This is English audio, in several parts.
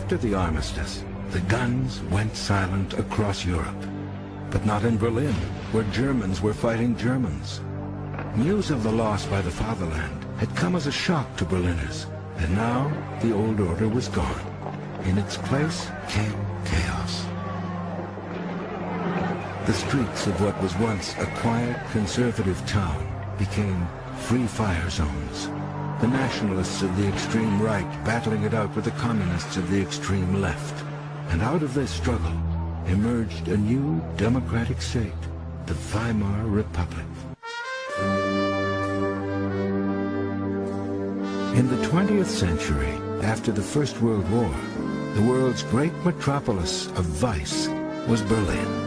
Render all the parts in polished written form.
After the armistice, the guns went silent across Europe. But not in Berlin, where Germans were fighting Germans. News of the loss by the fatherland had come as a shock to Berliners, and now the old order was gone. In its place came chaos. The streets of what was once a quiet, conservative town became free fire zones. The nationalists of the extreme right battling it out with the communists of the extreme left. And out of this struggle emerged a new democratic state, the Weimar Republic. In the 20th century, after the First World War, the world's great metropolis of vice was Berlin.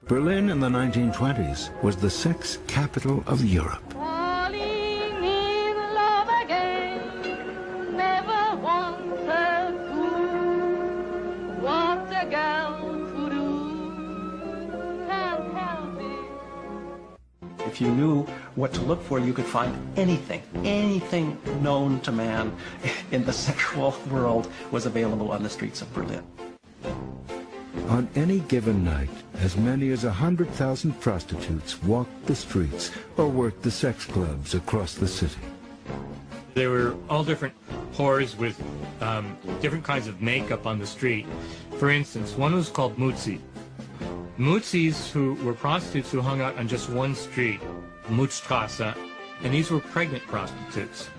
Berlin in the 1920s was the sex capital of Europe. Falling in love again, never wants a fool. What's a girl to do? Can't help it. If you knew what to look for, you could find anything known to man in the sexual world was available on the streets of Berlin. On any given night, as many as 100,000 prostitutes walked the streets or worked the sex clubs across the city. There were all different whores with different kinds of makeup on the street. For instance, one was called Mutzi. Mutzis who were prostitutes who hung out on just one street, Mutzstrasse, and these were pregnant prostitutes.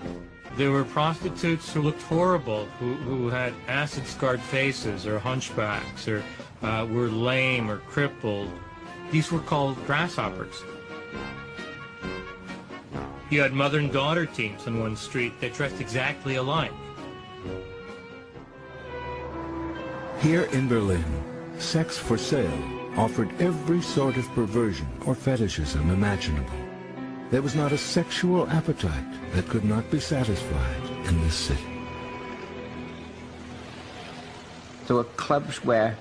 There were prostitutes who looked horrible, who had acid-scarred faces or hunchbacks or were lame or crippled. These were called grasshoppers. You had mother and daughter teams on one street that dressed exactly alike. Here in Berlin, sex for sale offered every sort of perversion or fetishism imaginable. There was not a sexual appetite that could not be satisfied in this city. There were clubs where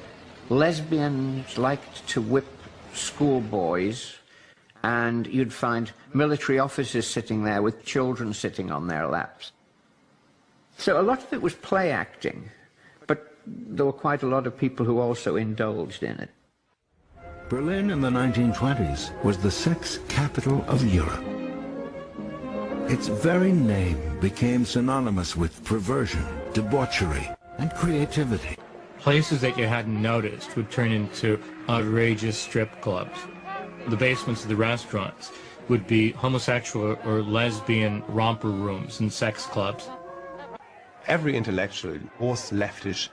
lesbians liked to whip schoolboys, and you'd find military officers sitting there with children sitting on their laps. So a lot of it was play acting, but there were quite a lot of people who also indulged in it. Berlin in the 1920s was the sex capital of Europe. Its very name became synonymous with perversion, debauchery, and creativity. Places that you hadn't noticed would turn into outrageous strip clubs. The basements of the restaurants would be homosexual or lesbian romper rooms and sex clubs. Every intellectual was leftish.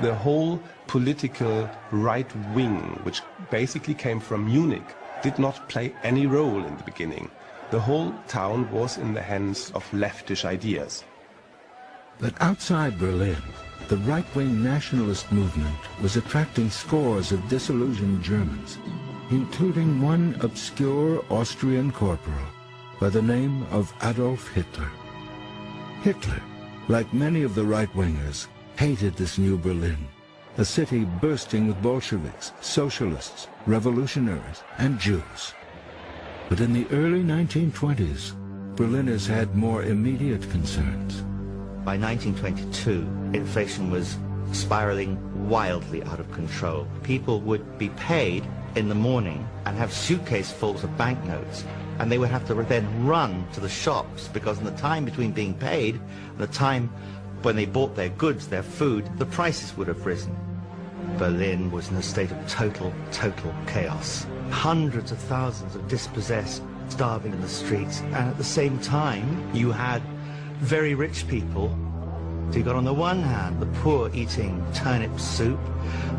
The whole political right wing, which basically came from Munich, did not play any role in the beginning. The whole town was in the hands of leftish ideas. But outside Berlin, the right-wing nationalist movement was attracting scores of disillusioned Germans, including one obscure Austrian corporal by the name of Ádolf Hitler. Hitler, like many of the right-wingers, hated this new Berlin, a city bursting with Bolsheviks, socialists, revolutionaries, and Jews. But in the early 1920s, Berliners had more immediate concerns. By 1922, inflation was spiraling wildly out of control. People would be paid in the morning and have suitcasefuls of banknotes, and they would have to then run to the shops because in the time between being paid and the time when they bought their goods, their food, the prices would have risen. Berlin was in a state of total chaos. Hundreds of thousands of dispossessed, starving in the streets, and at the same time, you had very rich people. So you got on the one hand the poor eating turnip soup,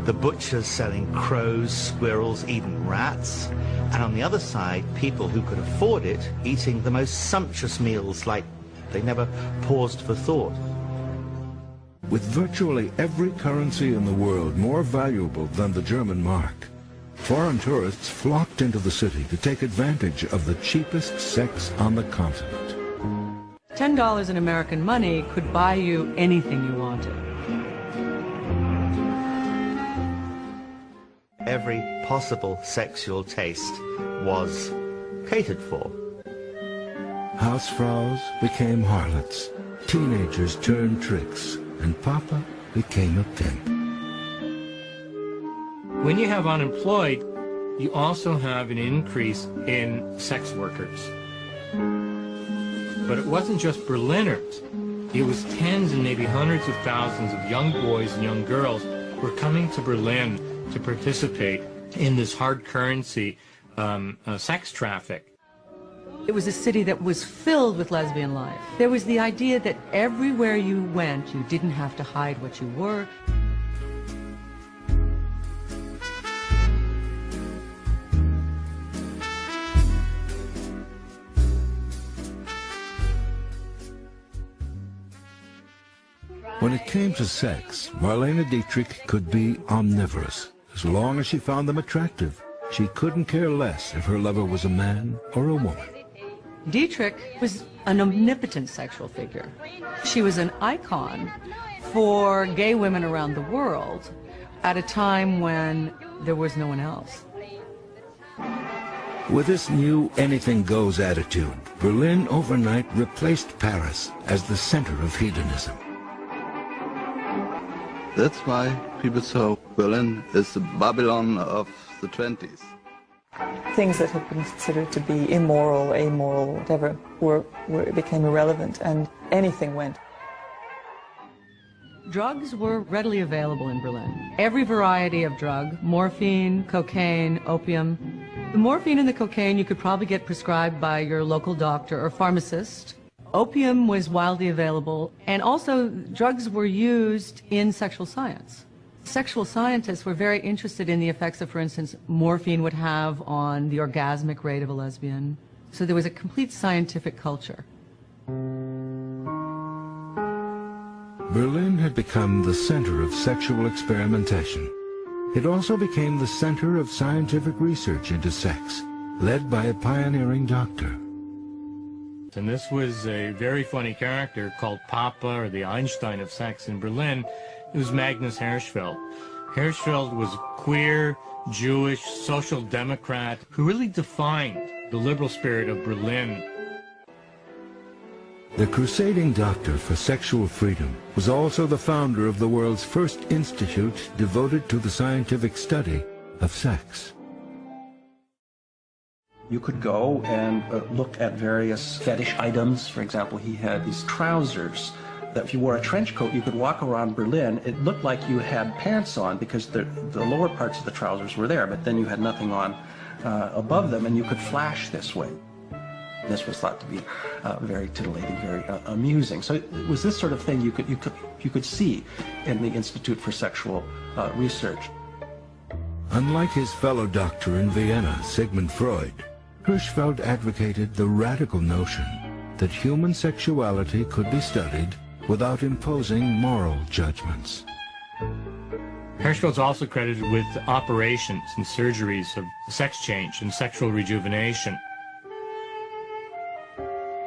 the butchers selling crows, squirrels, even rats, and on the other side, people who could afford it eating the most sumptuous meals like they never paused for thought. With virtually every currency in the world more valuable than the German mark, foreign tourists flocked into the city to take advantage of the cheapest sex on the continent. $10 in American money could buy you anything you wanted. Every possible sexual taste was catered for. Hausfraus became harlots. teenagers turned tricks, and Papa became a pimp. When you have unemployed, you also have an increase in sex workers. But it wasn't just Berliners. It was tens and maybe hundreds of thousands of young boys and young girls who were coming to Berlin to participate in this hard currency sex traffic. It was a city that was filled with lesbian life. There was the idea that everywhere you went, you didn't have to hide what you were. When it came to sex, Marlene Dietrich could be omnivorous. As long as she found them attractive, she couldn't care less if her lover was a man or a woman. Dietrich was an omnipotent sexual figure. She was an icon for gay women around the world at a time when there was no one else. With this new anything goes attitude, Berlin overnight replaced Paris as the center of hedonism. That's why people saw Berlin as the Babylon of the 20s. Things that had been considered to be immoral, amoral, whatever, became irrelevant, and anything went. Drugs were readily available in Berlin. Every variety of drug, morphine, cocaine, opium. The morphine and the cocaine you could probably get prescribed by your local doctor or pharmacist. Opium was widely available, and also drugs were used in sexual science. Sexual scientists were very interested in the effects that, for instance, morphine would have on the orgasmic rate of a lesbian. So there was a complete scientific culture. Berlin had become the center of sexual experimentation. It also became the center of scientific research into sex, led by a pioneering doctor. And this was a very funny character called Papa, or the Einstein of sex in Berlin. It was Magnus Hirschfeld. Hirschfeld was a queer, Jewish, social democrat who really defined the liberal spirit of Berlin. The crusading doctor for sexual freedom was also the founder of the world's first institute devoted to the scientific study of sex. You could go and look at various fetish items. For example, he had these trousers that if you wore a trench coat, you could walk around Berlin. It looked like you had pants on because the lower parts of the trousers were there, but then you had nothing on above them, and you could flash this way. This was thought to be very titillating, very amusing. So it was this sort of thing you could see in the Institute for Sexual Research. Unlike his fellow doctor in Vienna, Sigmund Freud, Hirschfeld advocated the radical notion that human sexuality could be studied without imposing moral judgments. Hirschfeld's also credited with operations and surgeries of sex change and sexual rejuvenation.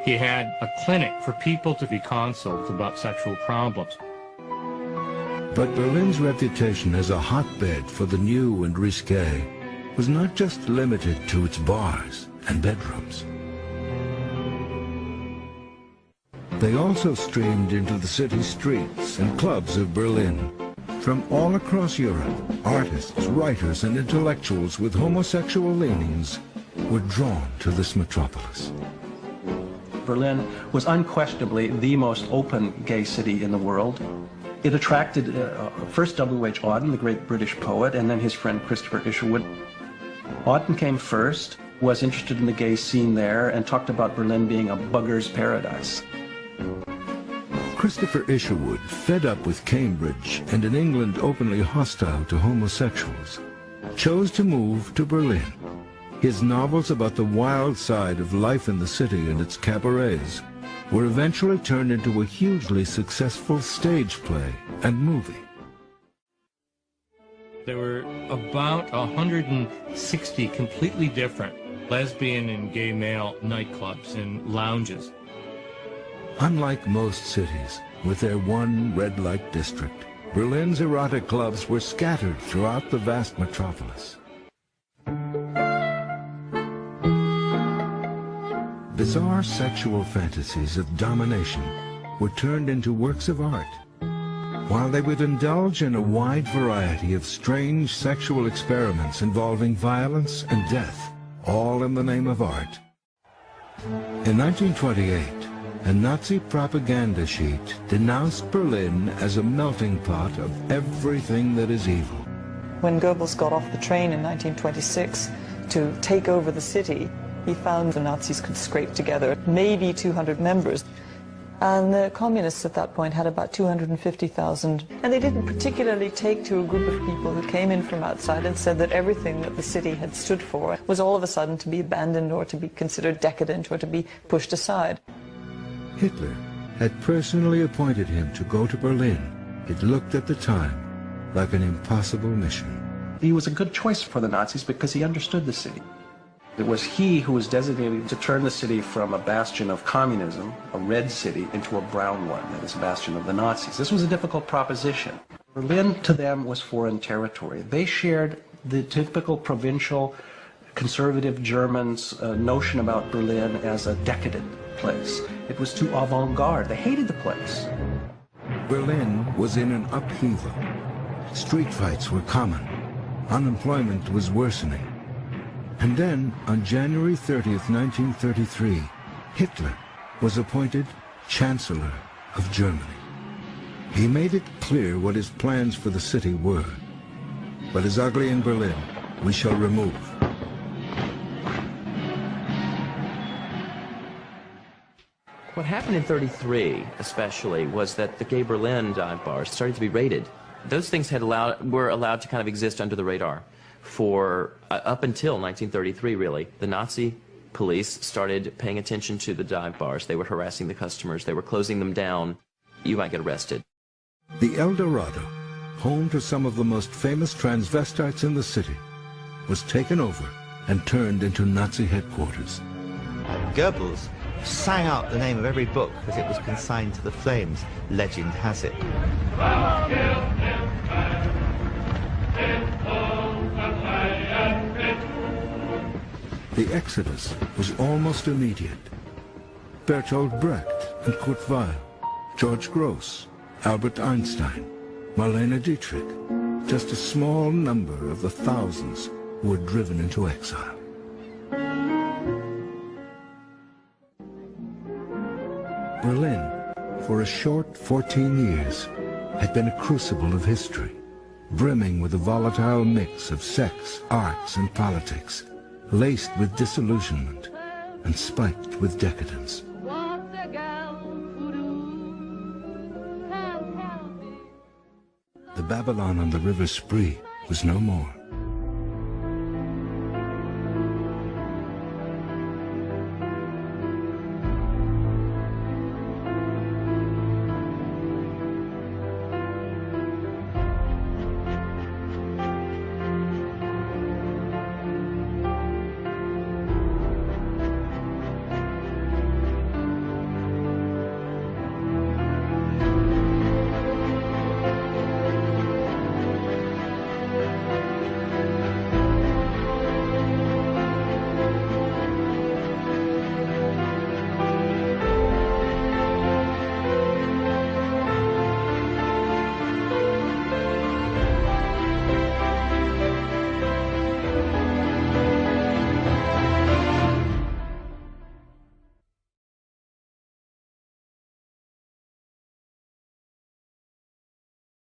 He had a clinic for people to be consulted about sexual problems. But Berlin's reputation as a hotbed for the new and risque was not just limited to its bars and bedrooms. They also streamed into the city streets and clubs of Berlin. From all across Europe, artists, writers, and intellectuals with homosexual leanings were drawn to this metropolis. Berlin was unquestionably the most open gay city in the world. It attracted first W.H. Auden, the great British poet, and then his friend Christopher Isherwood. Auden came first, was interested in the gay scene there, and talked about Berlin being a bugger's paradise. Christopher Isherwood, fed up with Cambridge and an England openly hostile to homosexuals, chose to move to Berlin. His novels about the wild side of life in the city and its cabarets were eventually turned into a hugely successful stage play and movie. There were about 160 completely different lesbian and gay male nightclubs and lounges. Unlike most cities, with their one red light district, Berlin's erotic clubs were scattered throughout the vast metropolis. Bizarre sexual fantasies of domination, were turned into works of art, while they would indulge in a wide variety of strange sexual experiments involving violence and death, all in the name of art. In 1928, a Nazi propaganda sheet denounced Berlin as a melting pot of everything that is evil. When Goebbels got off the train in 1926 to take over the city, he found the Nazis could scrape together maybe 200 members. And the communists at that point had about 250,000. And they didn't particularly take to a group of people who came in from outside and said that everything that the city had stood for was all of a sudden to be abandoned or to be considered decadent or to be pushed aside. Hitler had personally appointed him to go to Berlin. It looked at the time like an impossible mission. He was a good choice for the Nazis because he understood the city. It was he who was designated to turn the city from a bastion of communism, a red city, into a brown one, that is a bastion of the Nazis. This was a difficult proposition. Berlin to them was foreign territory. They shared the typical provincial conservative Germans' notion about Berlin as a decadent place. It was too avant-garde. They hated the place. Berlin was in an upheaval. Street fights were common. Unemployment was worsening. And then, on January 30th, 1933, Hitler was appointed Chancellor of Germany. He made it clear what his plans for the city were. What is ugly in Berlin, we shall remove. What happened in 33, especially, was that the gay Berlin dive bars started to be raided. Those things were allowed to kind of exist under the radar for up until 1933, really. The Nazi police started paying attention to the dive bars. They were harassing the customers. They were closing them down. You might get arrested. The El Dorado, home to some of the most famous transvestites in the city, was taken over and turned into Nazi headquarters. Goebbels sang out the name of every book as it was consigned to the flames, legend has it. The exodus was almost immediate. Bertolt Brecht and Kurt Weill, George Gross, Albert Einstein, Marlene Dietrich, just a small number of the thousands who were driven into exile. Berlin, for a short 14 years, had been a crucible of history, brimming with a volatile mix of sex, arts, and politics, laced with disillusionment and spiked with decadence. The Babylon on the River Spree was no more.